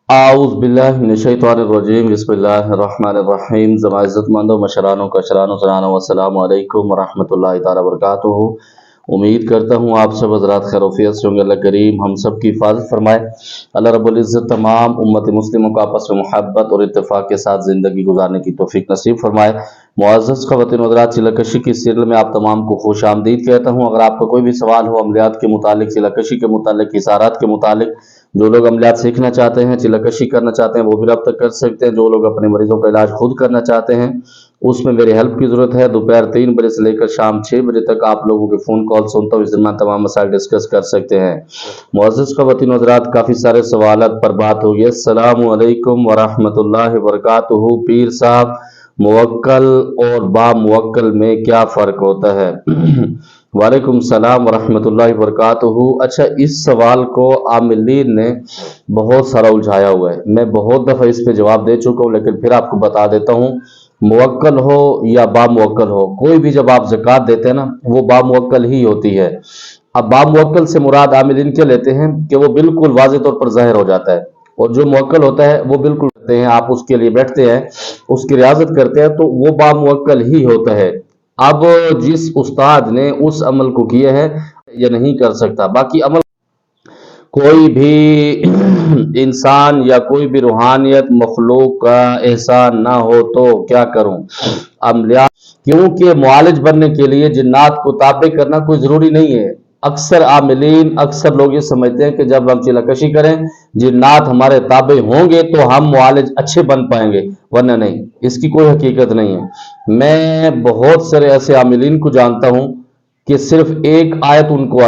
اعوذ باللہ من الشیطان الرجیم بسم اللہ الرحمن الرحیم زما عزت مندوں مشرانوں کشرانوں سرانوں والسلام علیکم ورحمۃ اللہ تعالی وبرکاتہ۔ امید کرتا ہوں آپ سب حضرات خیر و عافیت سے ہوں گے۔ اللہ کریم ہم سب کی حفاظت فرمائے۔ اللہ رب العزت تمام امت مسلموں کو آپس میں محبت اور اتفاق کے ساتھ زندگی گزارنے کی توفیق نصیب فرمائے۔ معزز خواتین و حضرات، چلہ کشی کی سیریل میں آپ تمام کو خوش آمدید کہتا ہوں۔ اگر آپ کا کوئی بھی سوال ہو عملیات کے متعلق، چلہ کشی کے متعلق، اثارات کے متعلق، جو لوگ عملیات سیکھنا چاہتے ہیں، چلہ کشی کرنا چاہتے ہیں، وہ بھی رابطہ کر سکتے ہیں۔ جو لوگ اپنے مریضوں کا علاج خود کرنا چاہتے ہیں، اس میں میری ہیلپ کی ضرورت ہے۔ دوپہر 3 بجے سے لے کر شام 6 بجے تک آپ لوگوں کے فون کال سنتا ہوں، اس درمیان تمام مسائل ڈسکس کر سکتے ہیں۔ معزز خواتین و حضرات، کافی سارے سوالات پر بات ہوگی۔ السلام علیکم ورحمۃ اللہ وبرکاتہ۔ پیر صاحب، موکل اور با موکل میں کیا فرق ہوتا ہے؟ وعلیکم السلام ورحمۃ اللہ وبرکاتہ۔ اچھا، اس سوال کو عاملین نے بہت سارا الجھایا ہوا ہے۔ میں بہت دفعہ اس پہ جواب دے چکا ہوں، لیکن پھر آپ کو بتا دیتا ہوں۔ موکل ہو یا با موکل ہو، کوئی بھی جب آپ زکوٰۃ دیتے ہیں نا، وہ با موکل ہی ہوتی ہے۔ اب با موکل سے مراد عاملین کیا لیتے ہیں کہ وہ بالکل واضح طور پر ظاہر ہو جاتا ہے، اور جو موکل ہوتا ہے وہ بالکل کرتے ہیں، آپ اس کے لیے بیٹھتے ہیں، اس کی ریاضت کرتے ہیں، تو وہ با موکل ہی ہوتا ہے۔ اب جس استاد نے اس عمل کو کیا ہے یہ نہیں کر سکتا۔ باقی عمل کوئی بھی انسان یا کوئی بھی روحانیت مخلوق کا احسان نہ ہو تو کیا کروں؟ عملیات، کیونکہ معالج بننے کے لیے جنات کو تابع کرنا کوئی ضروری نہیں ہے۔ اکثر عاملین، اکثر لوگ یہ سمجھتے ہیں کہ جب ہم چلہ کشی کریں، جنات ہمارے تابع ہوں گے تو ہم معالج اچھے بن پائیں گے، ورنہ نہیں، اس کی کوئی حقیقت نہیں ہے۔ میں بہت سارے ایسے عاملین کو جانتا ہوں کہ صرف ایک آیت ان کو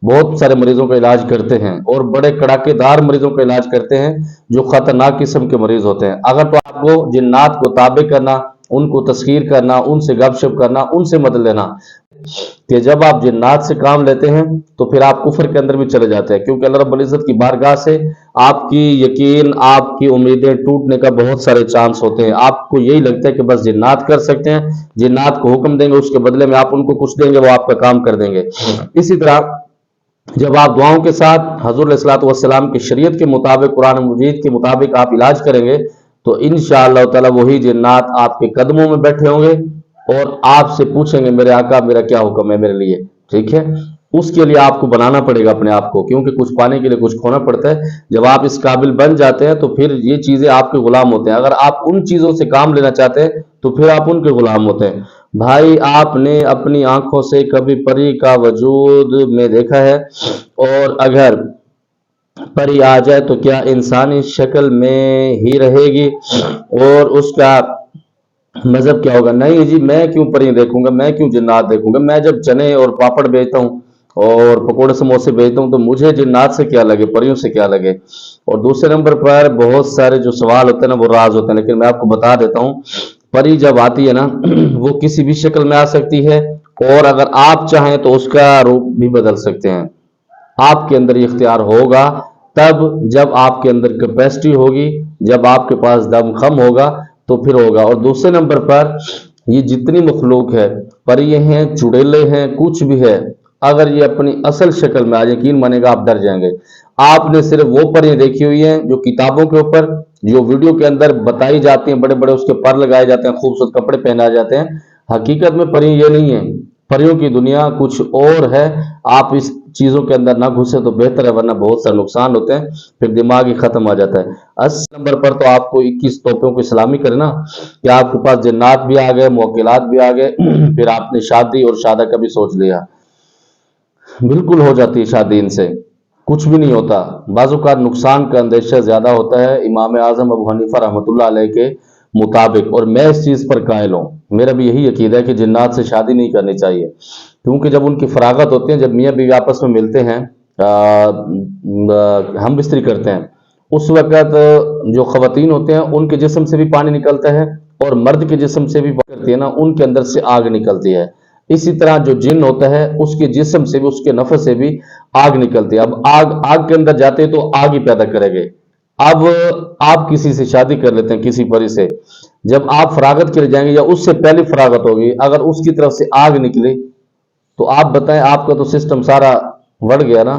بہت سارے مریضوں کا علاج کرتے ہیں، اور بڑے کڑاکے دار مریضوں کا علاج کرتے ہیں جو خطرناک قسم کے مریض ہوتے ہیں۔ اگر تو آپ کو جنات کو تابع کرنا، ان کو تسخیر کرنا، ان سے گپ شپ کرنا، ان سے مدد لینا، کہ جب آپ جنات سے کام لیتے ہیں تو پھر آپ کفر کے اندر بھی چلے جاتے ہیں، کیونکہ اللہ رب العزت کی بارگاہ سے آپ کی یقین، آپ کی امیدیں ٹوٹنے کا بہت سارے چانس ہوتے ہیں۔ آپ کو یہی لگتا ہے کہ بس جنات کر سکتے ہیں، جنات کو حکم دیں گے، اس کے بدلے میں آپ ان کو کچھ دیں گے، وہ آپ کا کام کر دیں گے۔ اسی طرح جب آپ دعاؤں کے ساتھ حضور علیہ الصلوۃ والسلام کی شریعت کے مطابق، قرآن مجید کے مطابق آپ علاج کریں گے تو انشاءاللہ تعالی وہی جنات آپ کے قدموں میں بیٹھے ہوں گے اور آپ سے پوچھیں گے میرے آقا میرا کیا حکم ہے میرے لیے، ٹھیک ہے؟ اس کے لیے آپ کو بنانا پڑے گا اپنے آپ کو، کیونکہ کچھ پانے کے لیے کچھ کھونا پڑتا ہے۔ جب آپ اس قابل بن جاتے ہیں تو پھر یہ چیزیں آپ کے غلام ہوتے ہیں۔ اگر آپ ان چیزوں سے کام لینا چاہتے ہیں تو پھر آپ ان کے غلام ہوتے ہیں۔ بھائی، آپ نے اپنی آنکھوں سے کبھی پری کا وجود میں دیکھا ہے؟ اور اگر پری آ جائے تو کیا انسانی شکل میں ہی رہے گی؟ اور اس کا مذہب کیا ہوگا؟ نہیں جی، میں کیوں پری دیکھوں گا، میں کیوں جنات دیکھوں گا؟ میں جب چنے اور پاپڑ بیچتا ہوں اور پکوڑے سموسے بیچتا ہوں تو مجھے جنات سے کیا لگے، پریوں سے کیا لگے؟ اور دوسرے نمبر پر بہت سارے جو سوال ہوتے ہیں نا وہ راز ہوتے ہیں، لیکن میں آپ کو بتا دیتا ہوں، پری جب آتی ہے نا وہ کسی بھی شکل میں آ سکتی ہے، اور اگر آپ چاہیں تو اس کا روپ بھی بدل سکتے ہیں۔ آپ کے اندر یہ اختیار ہوگا تب جب آپ کے اندر کیپیسٹی ہوگی، جب آپ کے پاس دم خم ہوگا تو پھر ہوگا۔ اور دوسرے نمبر پر یہ جتنی مخلوق ہے، پریے ہیں، چڑیلے ہیں، کچھ بھی ہے، اگر یہ اپنی اصل شکل میں یقین مانے گا آپ ڈر جائیں گے۔ آپ نے صرف وہ پریاں دیکھی ہوئی ہیں جو کتابوں کے اوپر، جو ویڈیو کے اندر بتائی جاتی ہیں، بڑے بڑے اس کے پر لگائے جاتے ہیں، خوبصورت کپڑے پہنائے جاتے ہیں۔ حقیقت میں پری یہ نہیں ہے، پریوں کی دنیا کچھ اور ہے۔ آپ اس چیزوں کے اندر نہ گھسے تو بہتر ہے، ورنہ بہت سارے نقصان ہوتے ہیں، پھر دماغ ہی ختم آ جاتا ہے۔ 80 نمبر پر تو آپ کو 21 توپوں کو اسلامی کرے نا کہ آپ کے پاس جنات بھی آ گئے، موکلات بھی آ گئے، پھر آپ نے شادی اور شادہ کا بھی سوچ لیا، بالکل ہو جاتی ہے شادی ان سے، کچھ بھی نہیں ہوتا۔ بعض اوقات نقصان کا اندیشہ زیادہ ہوتا ہے امام اعظم ابو حنیفہ رحمۃ اللہ علیہ کے مطابق، اور میں اس چیز پر قائل ہوں۔ میرا بھی یہی عقیدہ ہے کہ جنات سے شادی نہیں کرنی چاہیے، کیونکہ جب ان کی فراغت ہوتی ہے، جب میاں بیوی آپس میں ملتے ہیں، ہم بستری کرتے ہیں، اس وقت جو خواتین ہوتے ہیں ان کے جسم سے بھی پانی نکلتا ہے، اور مرد کے جسم سے بھی کرتی ہے نا، ان کے اندر سے آگ نکلتی ہے۔ اسی طرح جو جن ہوتا ہے اس کے جسم سے بھی، اس کے نفس سے بھی آگ نکلتی ہے۔ اب آگ کے اندر جاتے تو آگ ہی پیدا کرے گے۔ اب آپ کسی سے شادی کر لیتے ہیں، کسی پری سے، جب آپ فراغت کے لیے جائیں گے یا اس سے پہلی فراغت ہوگی، اگر اس کی طرف سے آگ نکلی تو آپ بتائیں، آپ کا تو سسٹم سارا بڑھ گیا نا۔